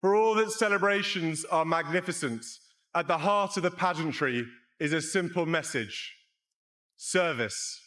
For all that celebrations are magnificent, at the heart of the pageantry is a simple message: service.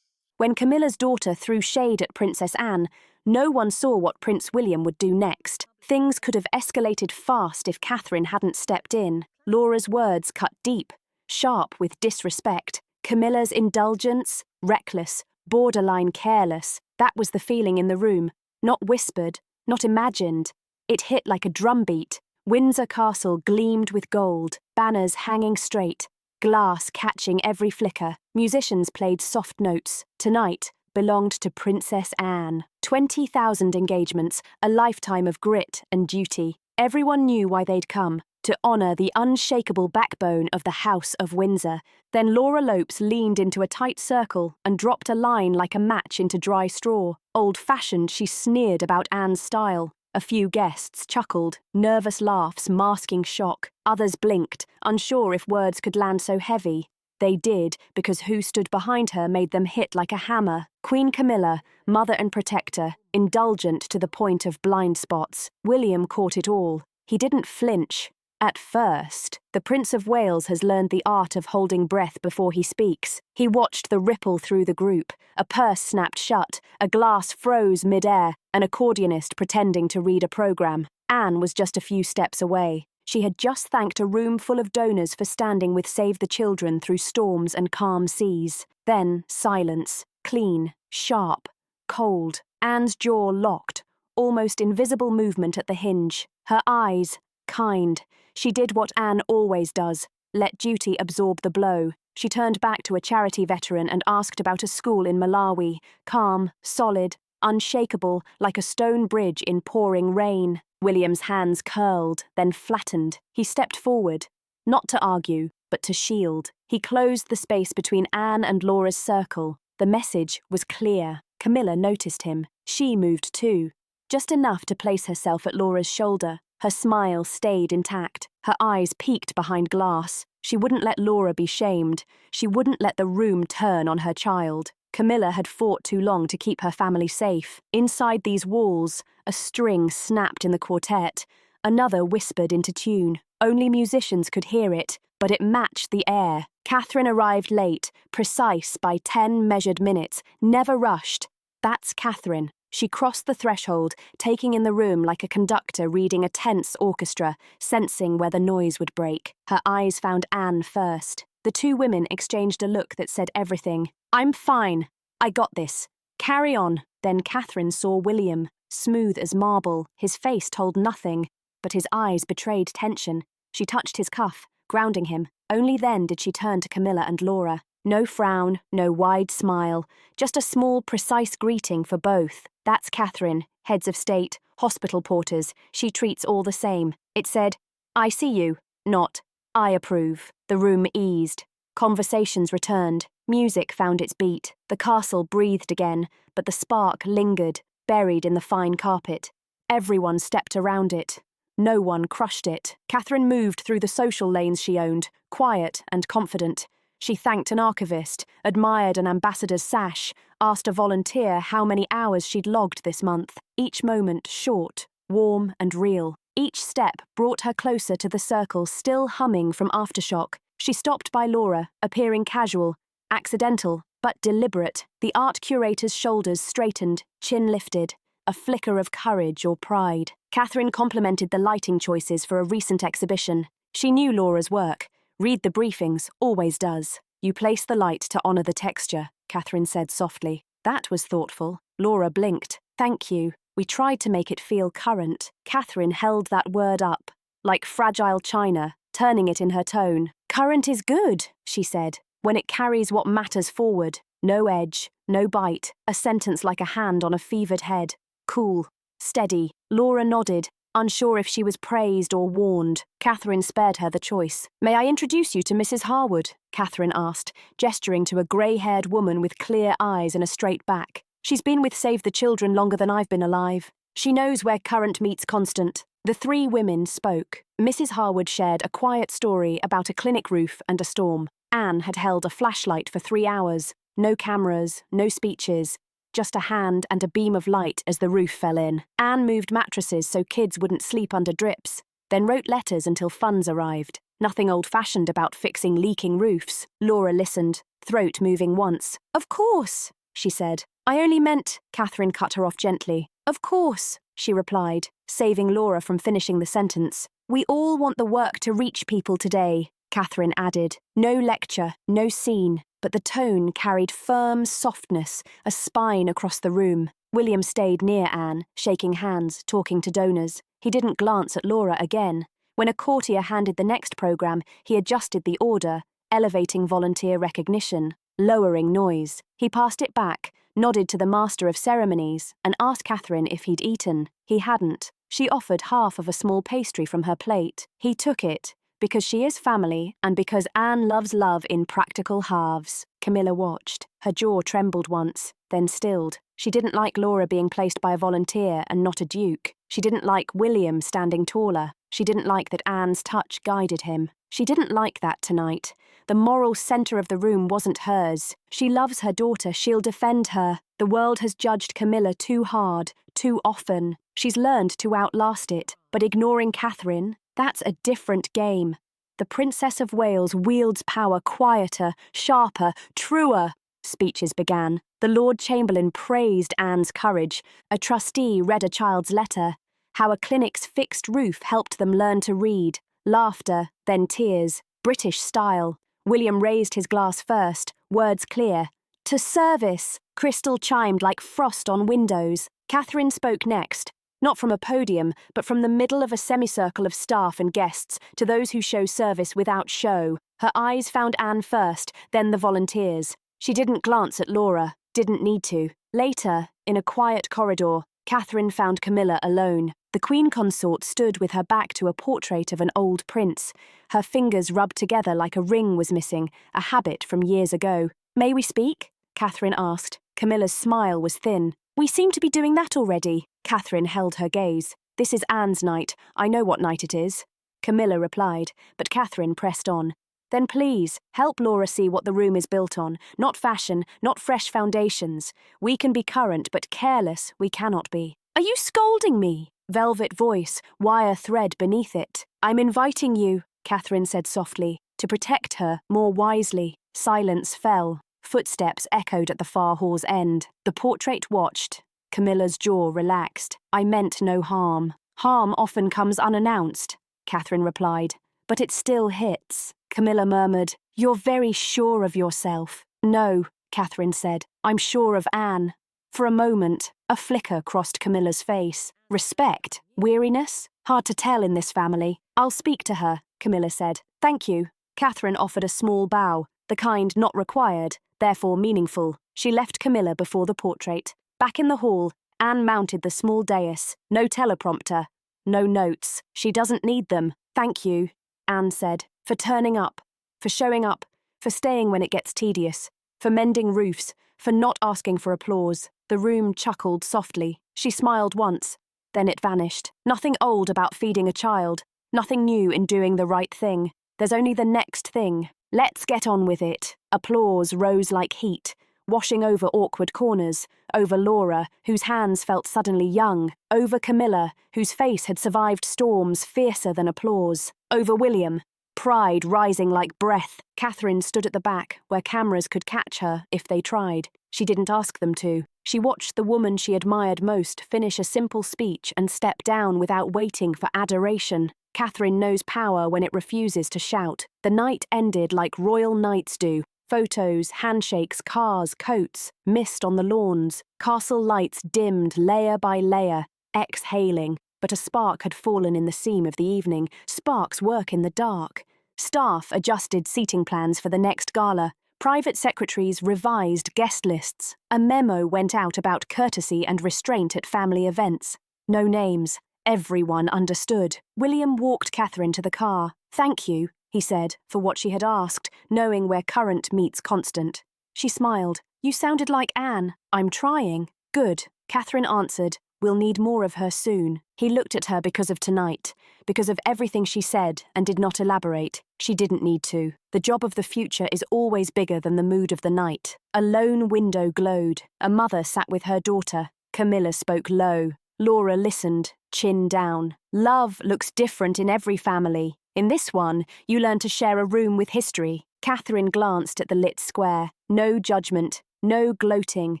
When Camilla's daughter threw shade at Princess Anne, no one saw what Prince William would do next. Things could have escalated fast if Catherine hadn't stepped in. Laura's words cut deep, sharp with disrespect. Camilla's indulgence, reckless, borderline careless. That was the feeling in the room. Not whispered, not imagined. It hit like a drumbeat. Windsor Castle gleamed with gold, banners hanging straight, glass catching every flicker. Musicians played soft notes. Tonight belonged to Princess Anne. 20,000 engagements, a lifetime of grit and duty. Everyone knew why they'd come, to honour the unshakable backbone of the House of Windsor. Then Laura Lopes leaned into a tight circle and dropped a line like a match into dry straw. Old-fashioned, she sneered about Anne's style. A few guests chuckled, nervous laughs masking shock. Others blinked, unsure if words could land so heavy. They did, because who stood behind her made them hit like a hammer. Queen Camilla, mother and protector, indulgent to the point of blind spots. William caught it all. He didn't flinch. At first, the Prince of Wales has learned the art of holding breath before he speaks. He watched the ripple through the group. A purse snapped shut, a glass froze mid-air, an accordionist pretending to read a programme. Anne was just a few steps away. She had just thanked a room full of donors for standing with Save the Children through storms and calm seas. Then silence, clean, sharp, cold. Anne's jaw locked, almost invisible movement at the hinge. Her eyes, kind. She did what Anne always does, let duty absorb the blow. She turned back to a charity veteran and asked about a school in Malawi, calm, solid, unshakable, like a stone bridge in pouring rain. William's hands curled, then flattened. He stepped forward, not to argue, but to shield. He closed the space between Anne and Laura's circle. The message was clear. Camilla noticed him. She moved too, just enough to place herself at Laura's shoulder. Her smile stayed intact. Her eyes peeked behind glass. She wouldn't let Laura be shamed. She wouldn't let the room turn on her child. Camilla had fought too long to keep her family safe. Inside these walls, a string snapped in the quartet. Another whispered into tune. Only musicians could hear it, but it matched the air. Catherine arrived late, precise by 10 measured minutes, never rushed. That's Catherine. She crossed the threshold, taking in the room like a conductor reading a tense orchestra, sensing where the noise would break. Her eyes found Anne first. The two women exchanged a look that said everything. "I'm fine. I got this. Carry on." Then Catherine saw William, smooth as marble. His face told nothing, but his eyes betrayed tension. She touched his cuff, grounding him. Only then did she turn to Camilla and Laura. No frown, no wide smile, just a small, precise greeting for both. That's Catherine, heads of state, hospital porters. She treats all the same. It said, "I see you," not, "I approve." The room eased. Conversations returned. Music found its beat. The castle breathed again, but the spark lingered, buried in the fine carpet. Everyone stepped around it. No one crushed it. Catherine moved through the social lanes she owned, quiet and confident. She thanked an archivist, admired an ambassador's sash, asked a volunteer how many hours she'd logged this month. Each moment short, warm and real. Each step brought her closer to the circle still humming from aftershock. She stopped by Laura, appearing casual, accidental, but deliberate. The art curator's shoulders straightened, chin lifted, a flicker of courage or pride. Catherine complimented the lighting choices for a recent exhibition. She knew Laura's work. Read the briefings, always does. "You place the light to honour the texture," Catherine said softly. That was thoughtful. Laura blinked. "Thank you. We tried to make it feel current." Catherine held that word up, like fragile china, turning it in her tone. "Current is good," she said, "when it carries what matters forward. No edge, no bite, a sentence like a hand on a fevered head. Cool, steady." Laura nodded, unsure if she was praised or warned. Catherine spared her the choice. "May I introduce you to Mrs. Harwood?" Catherine asked, gesturing to a grey-haired woman with clear eyes and a straight back. "She's been with Save the Children longer than I've been alive. She knows where current meets constant." The three women spoke. Mrs. Harwood shared a quiet story about a clinic roof and a storm. Anne had held a flashlight for 3 hours. No cameras, no speeches. Just a hand and a beam of light as the roof fell in. Anne moved mattresses so kids wouldn't sleep under drips. then wrote letters until funds arrived. Nothing old-fashioned about fixing leaking roofs. Laura listened, throat moving once. "Of course," she said. "I only meant—" Catherine cut her off gently. "Of course," she replied, saving Laura from finishing the sentence. "We all want the work to reach people today," Catherine added. No lecture, no scene, but the tone carried firm softness, a spine across the room. William stayed near Anne, shaking hands, talking to donors. He didn't glance at Laura again. When a courtier handed the next programme, he adjusted the order, elevating volunteer recognition, lowering noise. He passed it back, nodded to the master of ceremonies, and asked Catherine if he'd eaten. He hadn't. She offered half of a small pastry from her plate. He took it, because she is family and because Anne loves love in practical halves. Camilla watched. Her jaw trembled once, then stilled. She didn't like Laura being placed by a volunteer and not a duke. She didn't like William standing taller. She didn't like that Anne's touch guided him. She didn't like that tonight. The moral centre of the room wasn't hers. She loves her daughter, she'll defend her. The world has judged Camilla too hard, too often. She's learned to outlast it. But ignoring Catherine, that's a different game. The Princess of Wales wields power quieter, sharper, truer. Speeches began. The Lord Chamberlain praised Anne's courage. A trustee read a child's letter. How a clinic's fixed roof helped them learn to read. Laughter, then tears. British style. William raised his glass first, words clear. "To service," crystal chimed like frost on windows. Catherine spoke next. Not from a podium, but from the middle of a semicircle of staff and guests, to those who show service without show. Her eyes found Anne first, then the volunteers. She didn't glance at Laura, didn't need to. Later, in a quiet corridor, Catherine found Camilla alone. The Queen Consort stood with her back to a portrait of an old prince. Her fingers rubbed together like a ring was missing, a habit from years ago. "May we speak?" Catherine asked. Camilla's smile was thin. "We seem to be doing that already." Catherine held her gaze. "This is Anne's night. I know what night it is." Camilla replied, but Catherine pressed on. "Then please, help Laura see what the room is built on. Not fashion, not fresh foundations. We can be current, but careless we cannot be." "Are you scolding me?" Velvet voice, wire thread beneath it. "I'm inviting you," Catherine said softly, to protect her more wisely. Silence fell. Footsteps echoed at the far hall's end. The portrait watched. Camilla's jaw relaxed. "I meant no harm." "Harm often comes unannounced," Catherine replied. "But it still hits." Camilla murmured, "You're very sure of yourself." "No," Catherine said. "I'm sure of Anne." For a moment, a flicker crossed Camilla's face. Respect? Weariness? Hard to tell in this family. "I'll speak to her," Camilla said. "Thank you." Catherine offered a small bow, the kind not required, therefore meaningful. She left Camilla before the portrait. Back in the hall, Anne mounted the small dais. No teleprompter. No notes. She doesn't need them. "Thank you," Anne said, "for turning up, for showing up, for staying when it gets tedious, for mending roofs, for not asking for applause." The room chuckled softly. She smiled once. Then it vanished. Nothing old about feeding a child. Nothing new in doing the right thing. There's only the next thing. Let's get on with it. Applause rose like heat, washing over awkward corners, over Laura, whose hands felt suddenly young, over Camilla, whose face had survived storms fiercer than applause, over William, pride rising like breath. Catherine stood at the back, where cameras could catch her if they tried. She didn't ask them to. She watched the woman she admired most finish a simple speech and step down without waiting for adoration. Catherine knows power when it refuses to shout. The night ended like royal nights do. Photos, handshakes, cars, coats, mist on the lawns. Castle lights dimmed layer by layer, exhaling. But a spark had fallen in the seam of the evening. Sparks work in the dark. Staff adjusted seating plans for the next gala. Private secretaries revised guest lists. A memo went out about courtesy and restraint at family events. No names. Everyone understood. William walked Catherine to the car. "Thank you," he said, for what she had asked, knowing where current meets constant. She smiled. "You sounded like Anne." "I'm trying." "Good," Catherine answered. "We'll need more of her soon." He looked at her because of tonight, because of everything she said and did not elaborate. She didn't need to. The job of the future is always bigger than the mood of the night. A lone window glowed. A mother sat with her daughter. Camilla spoke low. Laura listened, chin down. Love looks different in every family. In this one, you learn to share a room with history. Catherine glanced at the lit square. No judgment, no gloating.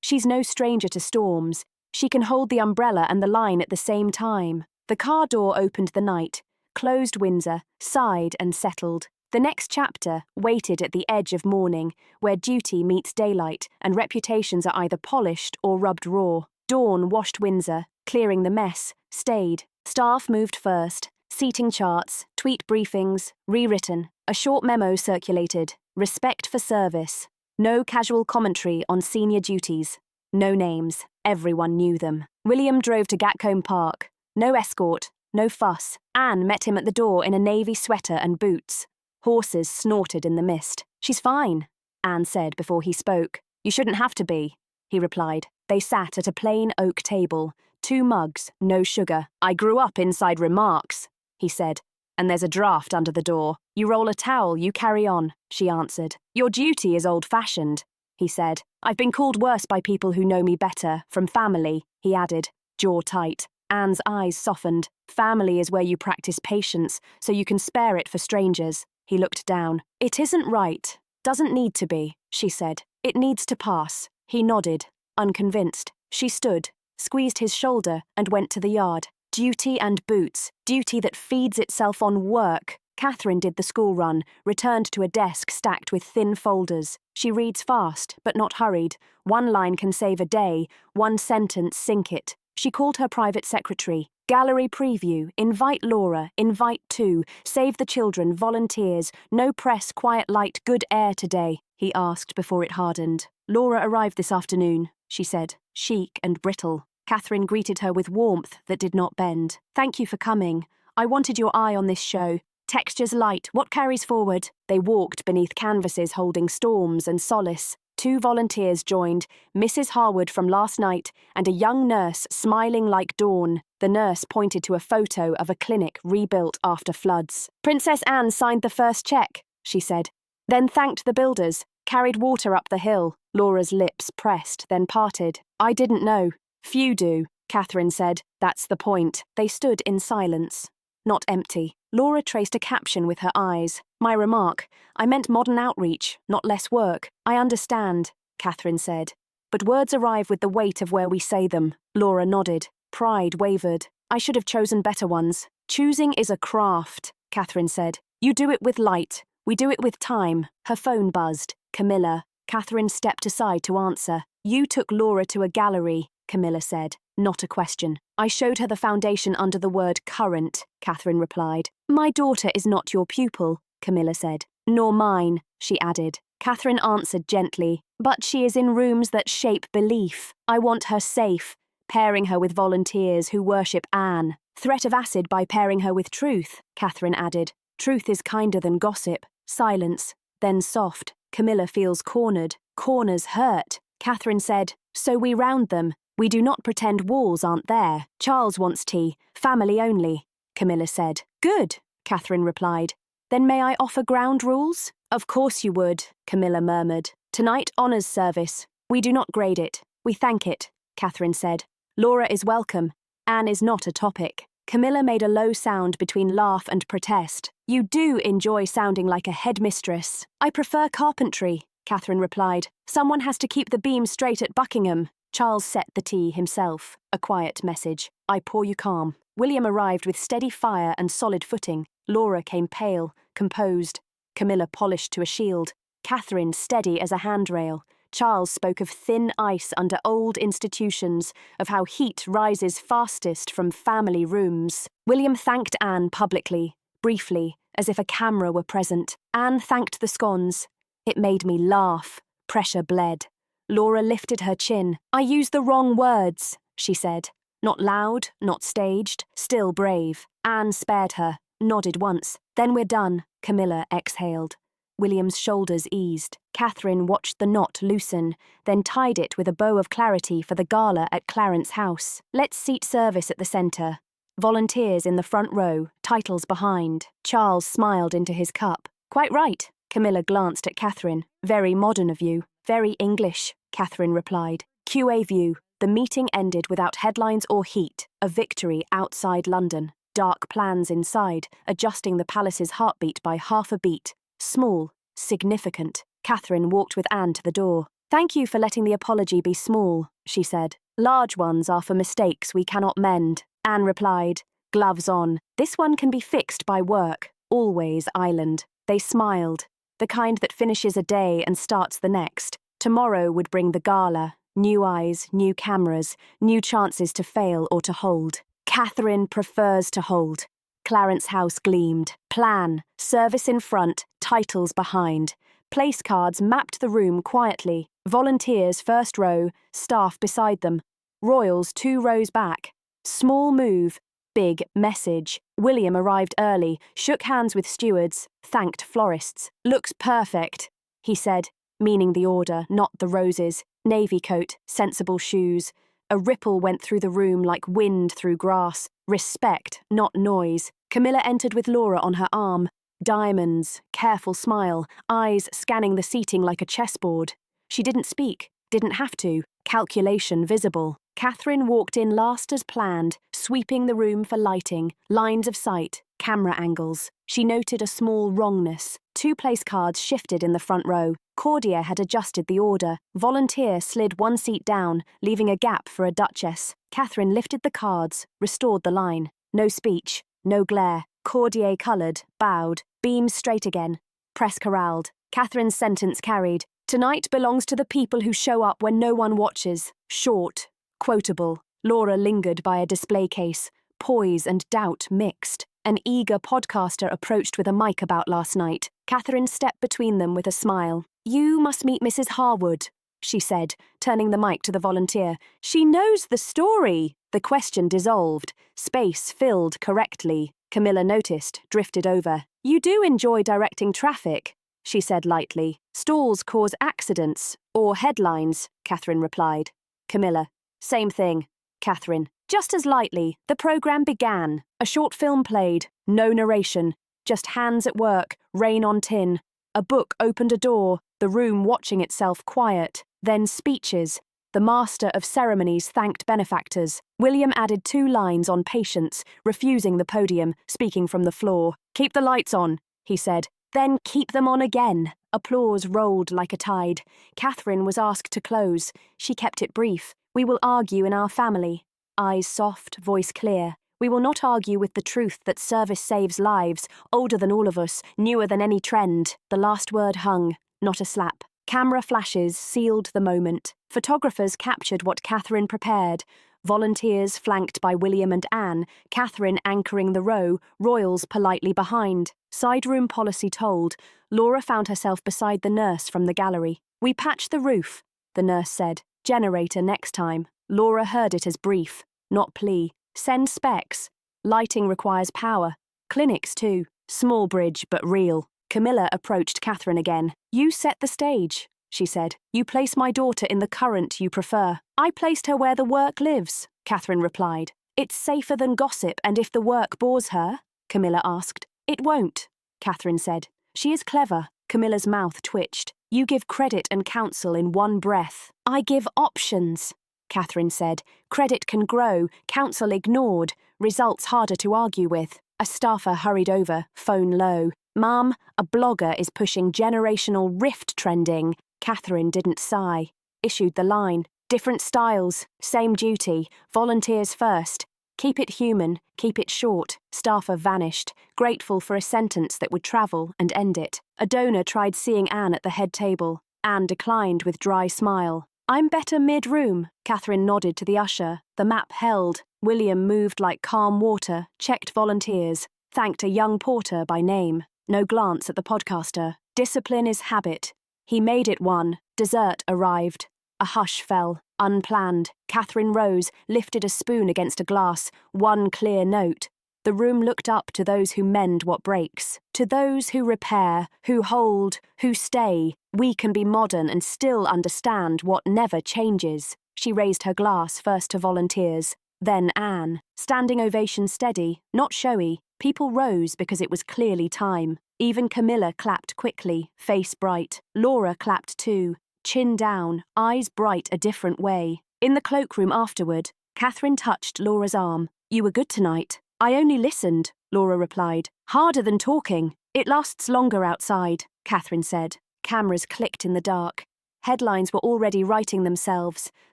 She's no stranger to storms. She can hold the umbrella and the line at the same time. The car door opened the night, closed Windsor, sighed and settled. The next chapter waited at the edge of morning, where duty meets daylight and reputations are either polished or rubbed raw. Dawn washed Windsor, clearing the mess, stayed. Staff moved first. Seating charts, tweet briefings, rewritten. A short memo circulated. Respect for service. No casual commentary on senior duties. No names. Everyone knew them. William drove to Gatcombe Park. No escort. No fuss. Anne met him at the door in a navy sweater and boots. Horses snorted in the mist. "She's fine," Anne said before he spoke. "You shouldn't have to be," he replied. They sat at a plain oak table. 2 mugs, no sugar. "I grew up inside remarks," he said, "and there's a draft under the door. You roll a towel, you carry on," she answered. "Your duty is old-fashioned," he said. "I've been called worse by people who know me better, from family," he added, jaw tight. Anne's eyes softened. "Family is where you practice patience, so you can spare it for strangers." He looked down. "It isn't right. Doesn't need to be," she said. "It needs to pass." He nodded, unconvinced. She stood, squeezed his shoulder, and went to the yard. Duty and boots, duty that feeds itself on work. Catherine did the school run, returned to a desk stacked with thin folders. She reads fast, but not hurried. 1 line can save a day, 1 sentence sink it. She called her private secretary. "Gallery preview, invite Laura, invite 2, save the children, volunteers, no press, quiet light, good air today," he asked before it hardened. "Laura arrived this afternoon," she said, chic and brittle. Catherine greeted her with warmth that did not bend. "Thank you for coming. I wanted your eye on this show. Textures light, what carries forward?" They walked beneath canvases holding storms and solace. 2 volunteers joined, Mrs. Harwood from last night and a young nurse smiling like dawn. The nurse pointed to a photo of a clinic rebuilt after floods. "Princess Anne signed the first cheque," she said, then thanked the builders, carried water up the hill. Laura's lips pressed, then parted. "I didn't know." "Few do," Catherine said. "That's the point." They stood in silence. Not empty. Laura traced a caption with her eyes. "My remark. I meant modern outreach, not less work." "I understand," Catherine said. "But words arrive with the weight of where we say them." Laura nodded. Pride wavered. "I should have chosen better ones." "Choosing is a craft," Catherine said. "You do it with light. We do it with time." Her phone buzzed. Camilla. Catherine stepped aside to answer. "You took Laura to a gallery," Camilla said. Not a question. "I showed her the foundation under the word current," Catherine replied. "My daughter is not your pupil," Camilla said. "Nor mine," she added. Catherine answered gently. "But she is in rooms that shape belief. I want her safe, pairing her with volunteers who worship Anne. Threat of acid by pairing her with truth," Catherine added. "Truth is kinder than gossip." Silence, then soft. Camilla feels cornered. Corners hurt. Catherine said, "So we round them. We do not pretend walls aren't there. Charles wants tea. Family only," Camilla said. "Good," Catherine replied. "Then may I offer ground rules?" "Of course you would," Camilla murmured. "Tonight, honours service. We do not grade it. We thank it," Catherine said. "Laura is welcome. Anne is not a topic." Camilla made a low sound between laugh and protest. "You do enjoy sounding like a headmistress." "I prefer carpentry," Catherine replied. "Someone has to keep the beam straight at Buckingham." Charles set the tea himself. A quiet message. "I pour you calm." William arrived with steady fire and solid footing. Laura came pale, composed. Camilla polished to a shield. Catherine steady as a handrail. Charles spoke of thin ice under old institutions, of how heat rises fastest from family rooms. William thanked Anne publicly, briefly, as if a camera were present. Anne thanked the scones. It made me laugh. Pressure bled. Laura lifted her chin. "I used the wrong words," she said. Not loud, not staged, still brave. Anne spared her, nodded once. "Then we're done," Camilla exhaled. William's shoulders eased. Catherine watched the knot loosen, then tied it with a bow of clarity for the gala at Clarence House. "Let's seat service at the centre. Volunteers in the front row, titles behind." Charles smiled into his cup. "Quite right." Camilla glanced at Catherine. "Very modern of you." "Very English," Catherine replied. QA view. The meeting ended without headlines or heat. A victory outside London. Dark plans inside, adjusting the palace's heartbeat by half a beat. Small, significant. Catherine walked with Anne to the door. "Thank you for letting the apology be small," she said. "Large ones are for mistakes we cannot mend," Anne replied, gloves on. "This one can be fixed by work. Always island." They smiled. The kind that finishes a day and starts the next. Tomorrow would bring the gala. New eyes, new cameras, new chances to fail or to hold. Catherine prefers to hold. Clarence House gleamed. Plan, service in front, titles behind. Place cards mapped the room quietly. Volunteers first row, staff beside them. Royals 2 rows back. Small move, big message. William arrived early, shook hands with stewards, thanked florists. "Looks perfect," he said, meaning the order, not the roses. Navy coat, sensible shoes. A ripple went through the room like wind through grass. Respect, not noise. Camilla entered with Laura on her arm. Diamonds, careful smile, eyes scanning the seating like a chessboard. She didn't speak, didn't have to. Calculation visible. Catherine walked in last as planned, sweeping the room for lighting, lines of sight, camera angles. She noted a small wrongness. 2 place cards shifted in the front row. Courtiers had adjusted the order. Volunteer slid 1 seat down, leaving a gap for a duchess. Catherine lifted the cards, restored the line. No speech, no glare. Courtiers coloured, bowed, beam straight again. Press corralled. Catherine's sentence carried. "Tonight belongs to the people who show up when no one watches." Short, quotable. Laura lingered by a display case. Poise and doubt mixed. An eager podcaster approached with a mic about last night. Catherine stepped between them with a smile. "You must meet Mrs. Harwood," she said, turning the mic to the volunteer. "She knows the story." The question dissolved. Space filled correctly. Camilla noticed, drifted over. "You do enjoy directing traffic," she said lightly. "Stalls cause accidents, or headlines," Catherine replied. Camilla. "Same thing." Catherine. Just as lightly, the programme began. A short film played. No narration. Just hands at work, rain on tin. A book opened a door, the room watching itself quiet. Then speeches. The master of ceremonies thanked benefactors. William added 2 lines on patience, refusing the podium, speaking from the floor. "Keep the lights on," he said. "Then keep them on again." Applause rolled like a tide. Catherine was asked to close. She kept it brief. "We will argue in our family." Eyes soft, voice clear. "We will not argue with the truth that service saves lives, older than all of us, newer than any trend." The last word hung, not a slap. Camera flashes sealed the moment. Photographers captured what Catherine prepared. Volunteers flanked by William and Anne, Catherine anchoring the row, royals politely behind. Side room policy told. Laura found herself beside the nurse from the gallery. "We patched the roof," the nurse said. "Generator next time." Laura heard it as brief, not plea. "Send specs. Lighting requires power. Clinics too. Small bridge, but real." Camilla approached Catherine again. "You set the stage," she said. "You place my daughter in the current you prefer." "I placed her where the work lives," Catherine replied. "It's safer than gossip, and if the work bores her?" Camilla asked. "It won't," Catherine said. "She is clever." Camilla's mouth twitched. "You give credit and counsel in one breath." "I give options," Catherine said. "Credit can grow, counsel ignored, results harder to argue with." A staffer hurried over, phone low. "Ma'am, a blogger is pushing generational rift trending." Catherine didn't sigh. Issued the line. "Different styles, same duty, volunteers first. Keep it human, keep it short." Staffer vanished, grateful for a sentence that would travel and end it. A donor tried seeing Anne at the head table. Anne declined with dry smile. "I'm better mid-room." Catherine nodded to the usher. The map held. William moved like calm water, checked volunteers, thanked a young porter by name. No glance at the podcaster. Discipline is habit. He made it one. Dessert arrived. A hush fell, unplanned. Catherine rose, lifted a spoon against a glass. One clear note. The room looked up to those who mend what breaks. To those who repair, who hold, who stay. We can be modern and still understand what never changes. She raised her glass first to volunteers, then Anne. Standing ovation steady, not showy. People rose because it was clearly time. Even Camilla clapped quickly, face bright. Laura clapped too, chin down, eyes bright a different way. In the cloakroom afterward, Catherine touched Laura's arm. You were good tonight. I only listened, Laura replied. Harder than talking. It lasts longer outside, Catherine said. Cameras clicked in the dark. Headlines were already writing themselves.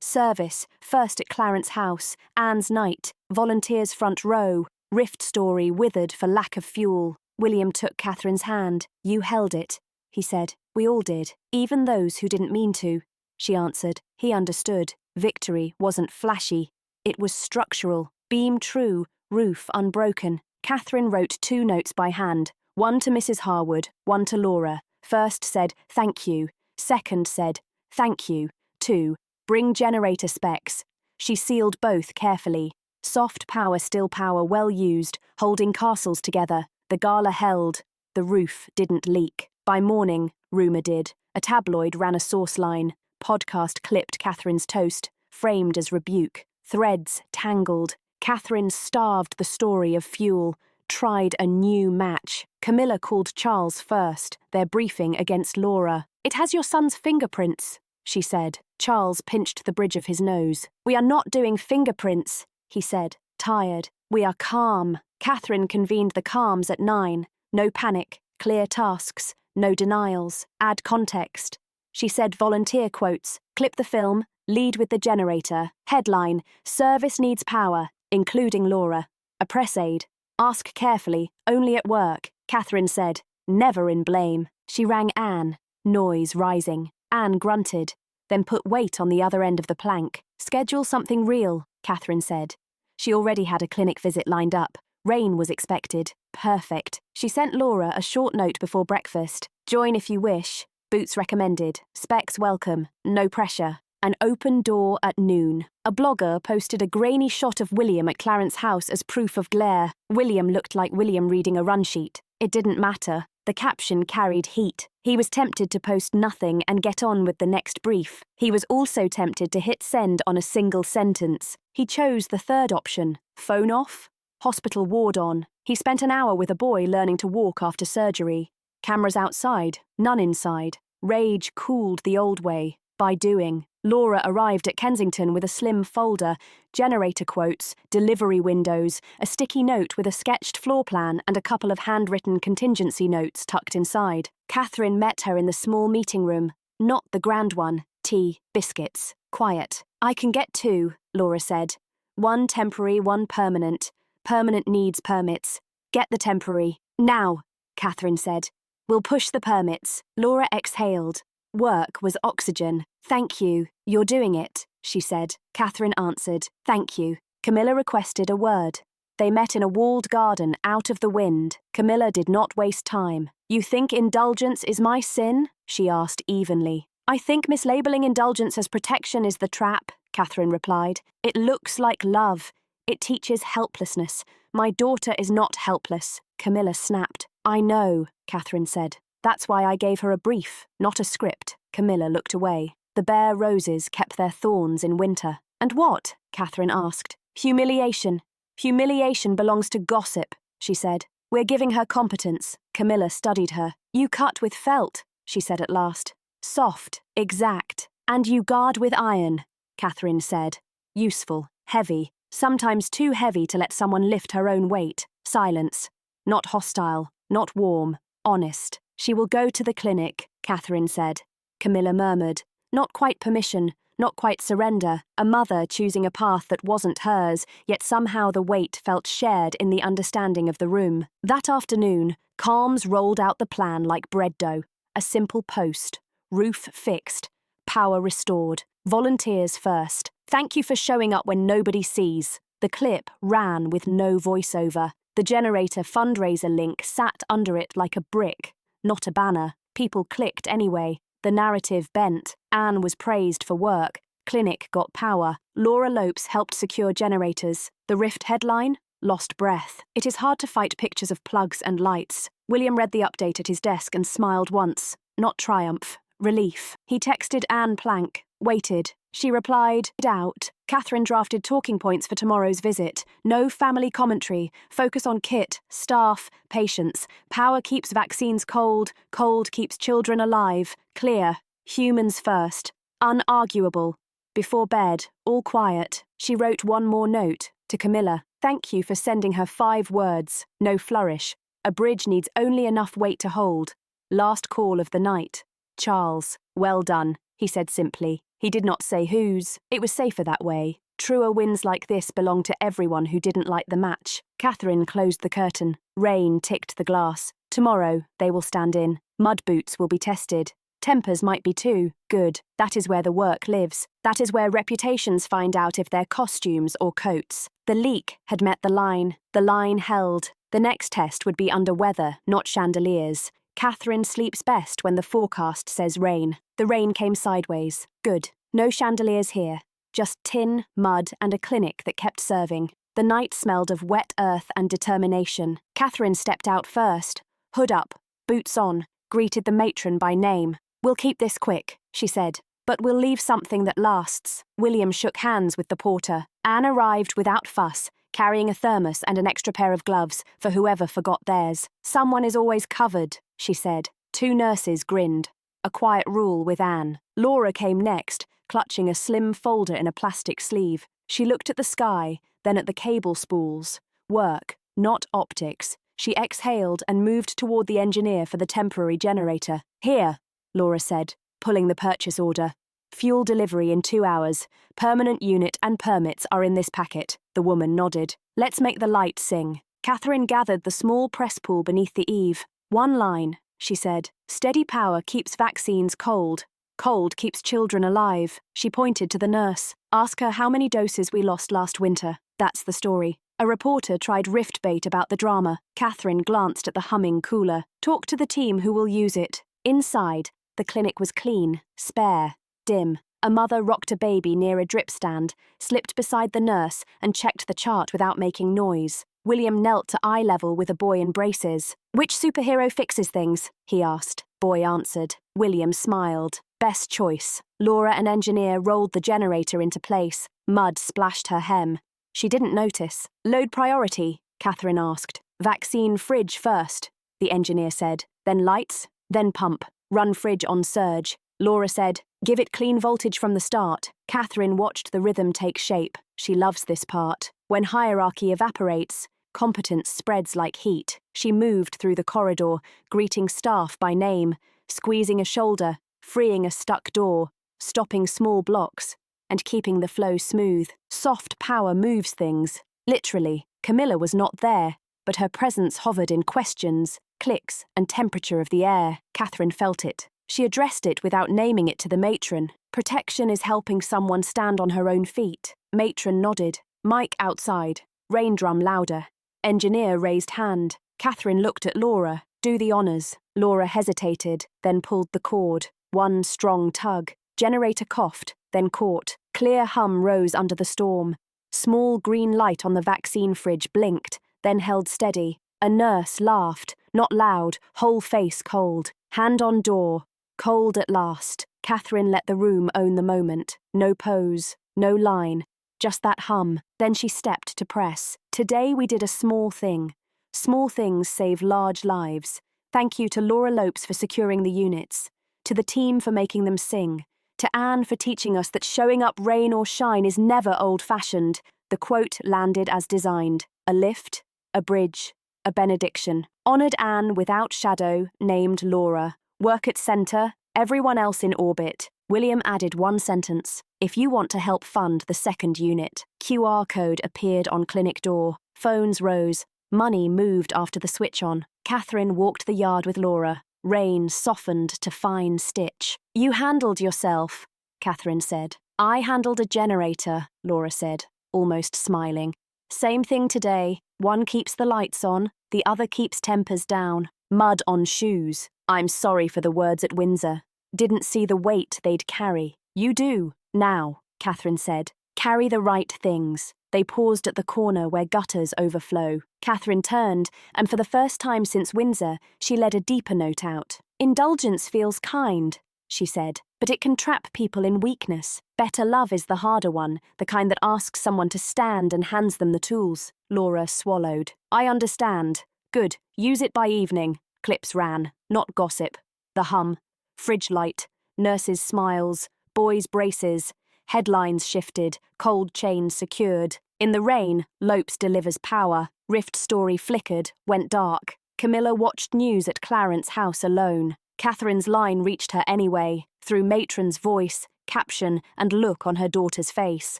Service, first at Clarence House, Anne's night, volunteers front row, rift story withered for lack of fuel. William took Catherine's hand. You held it, he said. We all did, even those who didn't mean to. She answered. He understood. Victory wasn't flashy. It was structural, beam true, roof unbroken. Catherine wrote 2 notes by hand, one to Mrs. Harwood, one to Laura. First said, thank you. Second said, thank you. 2. Bring generator specs. She sealed both carefully. Soft power, still power, well used, holding castles together. The gala held. The roof didn't leak. By morning, rumour did. A tabloid ran a source line. Podcast clipped Catherine's toast, framed as rebuke. Threads tangled. Catherine starved the story of fuel, tried a new match. Camilla called Charles first, their briefing against Laura. It has your son's fingerprints, she said. Charles pinched the bridge of his nose. We are not doing fingerprints, he said, tired. We are calm. Catherine convened the calms at 9. No panic, clear tasks, no denials, add context. She said volunteer quotes, clip the film, lead with the generator. Headline, service needs power, including Laura. A press aide. Ask carefully, only at work. Catherine said, never in blame. She rang Anne. Noise rising. Anne grunted, then put weight on the other end of the plank. Schedule something real, Catherine said. She already had a clinic visit lined up. Rain was expected. Perfect. She sent Laura a short note before breakfast. Join if you wish. Boots recommended. Specs welcome. No pressure. An open door at noon. A blogger posted a grainy shot of William at Clarence House as proof of glare. William looked like William reading a run sheet. It didn't matter. The caption carried heat. He was tempted to post nothing and get on with the next brief. He was also tempted to hit send on a single sentence. He chose the third option. Phone off? Hospital ward on. He spent an hour with a boy learning to walk after surgery. Cameras outside, none inside. Rage cooled the old way. By doing. Laura arrived at Kensington with a slim folder, generator quotes, delivery windows, a sticky note with a sketched floor plan and a couple of handwritten contingency notes tucked inside. Catherine met her in the small meeting room, not the grand one. Tea, biscuits, quiet. I can get 2, Laura said. 1 temporary, 1 permanent. Permanent needs permits. Get the temporary. Now, Catherine said. We'll push the permits. Laura exhaled. Work was oxygen. Thank you. You're doing it, she said. Catherine answered. Thank you. Camilla requested a word. They met in a walled garden out of the wind. Camilla did not waste time. You think indulgence is my sin? She asked evenly. I think mislabeling indulgence as protection is the trap, Catherine replied. It looks like love. It teaches helplessness. My daughter is not helpless. Camilla snapped. I know, Catherine said. That's why I gave her a brief, not a script. Camilla looked away. The bare roses kept their thorns in winter. And what? Catherine asked. Humiliation. Humiliation belongs to gossip, she said. We're giving her competence. Camilla studied her. You cut with felt, she said at last. Soft, exact. And you guard with iron, Catherine said. Useful, heavy, sometimes too heavy to let someone lift her own weight. Silence. Not hostile, not warm, honest. She will go to the clinic, Catherine said. Camilla murmured. Not quite permission, not quite surrender, a mother choosing a path that wasn't hers, yet somehow the weight felt shared in the understanding of the room. That afternoon, calms rolled out the plan like bread dough. A simple post. Roof fixed. Power restored. Volunteers first. Thank you for showing up when nobody sees. The clip ran with no voiceover. The generator fundraiser link sat under it like a brick. Not a banner. People clicked anyway. The narrative bent. Anne was praised for work. Clinic got power. Laura Lopes helped secure generators. The Rift headline? Lost breath. It is hard to fight pictures of plugs and lights. William read the update at his desk and smiled once. Not triumph. Relief. He texted Anne Plank. Waited. She replied, doubt. Catherine drafted talking points for tomorrow's visit. No family commentary. Focus on kit, staff, patients. Power keeps vaccines cold. Cold keeps children alive. Clear. Humans first. Unarguable. Before bed, all quiet, she wrote one more note, to Camilla. Thank you for sending her 5 words, no flourish. A bridge needs only enough weight to hold. Last call of the night. Charles. Well done, he said simply. He did not say whose. It was safer that way. Truer wins like this belonged to everyone who didn't light the match. Catherine closed the curtain. Rain ticked the glass. Tomorrow, they will stand in. Mud boots will be tested. Tempers might be too. Good. That is where the work lives. That is where reputations find out if they're costumes or coats. The leak had met the line. The line held. The next test would be under weather, not chandeliers. Catherine sleeps best when the forecast says rain. The rain came sideways. Good. No chandeliers here. Just tin, mud, and a clinic that kept serving. The night smelled of wet earth and determination. Catherine stepped out first. Hood up, boots on, greeted the matron by name. We'll keep this quick, she said, but we'll leave something that lasts. William shook hands with the porter. Anne arrived without fuss, carrying a thermos and an extra pair of gloves for whoever forgot theirs. Someone is always covered, she said. 2 nurses grinned. A quiet rule with Anne. Laura came next, clutching a slim folder in a plastic sleeve. She looked at the sky, then at the cable spools. Work, not optics. She exhaled and moved toward the engineer for the temporary generator. Here, Laura said, pulling the purchase order. Fuel delivery in 2 hours. Permanent unit and permits are in this packet. The woman nodded. Let's make the light sing. Catherine gathered the small press pool beneath the eave. 1 line, she said. Steady power keeps vaccines cold. Cold keeps children alive. She pointed to the nurse. Ask her how many doses we lost last winter. That's the story. A reporter tried rift bait about the drama. Catherine glanced at the humming cooler. Talk to the team who will use it. Inside, the clinic was clean, spare, dim. A mother rocked a baby near a drip stand, slipped beside the nurse and checked the chart without making noise. William knelt to eye level with a boy in braces. Which superhero fixes things? He asked. Boy answered. William smiled. Best choice. Laura, an engineer, rolled the generator into place. Mud splashed her hem. She didn't notice. Load priority, Catherine asked. Vaccine fridge first, the engineer said. Then lights, then pump. Run fridge on surge. Laura said, give it clean voltage from the start. Catherine watched the rhythm take shape. She loves this part. When hierarchy evaporates, competence spreads like heat. She moved through the corridor, greeting staff by name, squeezing a shoulder, freeing a stuck door, stopping small blocks, and keeping the flow smooth. Soft power moves things. Literally, Camilla was not there, but her presence hovered in questions, clicks, and temperature of the air. Catherine felt it. She addressed it without naming it to the matron. Protection is helping someone stand on her own feet. Matron nodded. Mic outside. Rain drum louder. Engineer raised hand. Catherine looked at Laura. Do the honours. Laura hesitated, then pulled the cord. 1 strong tug. Generator coughed, then caught. Clear hum rose under the storm. Small green light on the vaccine fridge blinked, then held steady. A nurse laughed, not loud, whole face cold. Hand on door. Cold at last. Catherine let the room own the moment. No pose, no line, just that hum. Then she stepped to press. Today we did a small thing. Small things save large lives. Thank you to Laura Lopes for securing the units. To the team for making them sing. To Anne for teaching us that showing up rain or shine is never old-fashioned. The quote landed as designed. A lift, a bridge, a benediction. Honoured Anne without shadow, named Laura. Work at centre, everyone else in orbit. William added 1 sentence. If you want to help fund the 2nd unit. QR code appeared on clinic door. Phones rose. Money moved after the switch on. Catherine walked the yard with Laura. Rain softened to fine stitch. You handled yourself, Catherine said. I handled a generator, Laura said, almost smiling. Same thing today. One keeps the lights on, the other keeps tempers down. Mud on shoes. I'm sorry for the words at Windsor. Didn't see the weight they'd carry. You do. Now, Catherine said. Carry the right things. They paused at the corner where gutters overflow. Catherine turned, and for the first time since Windsor, she led a deeper note out. Indulgence feels kind, she said, but it can trap people in weakness. Better love is the harder one, the kind that asks someone to stand and hands them the tools. Laura swallowed. I understand. Good. Use it by evening. Clips ran, not gossip. The hum. Fridge light. Nurses' smiles. Boys' braces. Headlines shifted, cold chains secured. In the rain, Lopes delivers power. Rift story flickered, went dark. Camilla watched news at Clarence House alone. Catherine's line reached her anyway, through matron's voice, caption, and look on her daughter's face.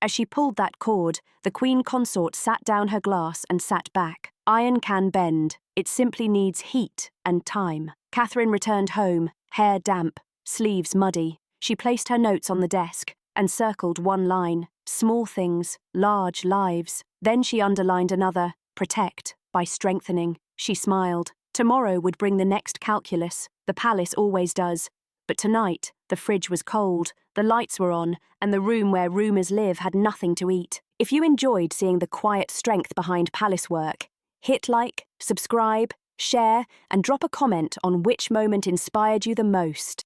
As she pulled that cord, the queen consort sat down her glass and sat back. Iron can bend. It simply needs heat and time. Catherine returned home, hair damp, sleeves muddy. She placed her notes on the desk and circled one line: small things, large lives. Then she underlined another: protect, by strengthening. She smiled. Tomorrow would bring the next calculus. The palace always does. But tonight, the fridge was cold, the lights were on, and the room where rumours live had nothing to eat. If you enjoyed seeing the quiet strength behind palace work, hit like, subscribe, share, and drop a comment on which moment inspired you the most.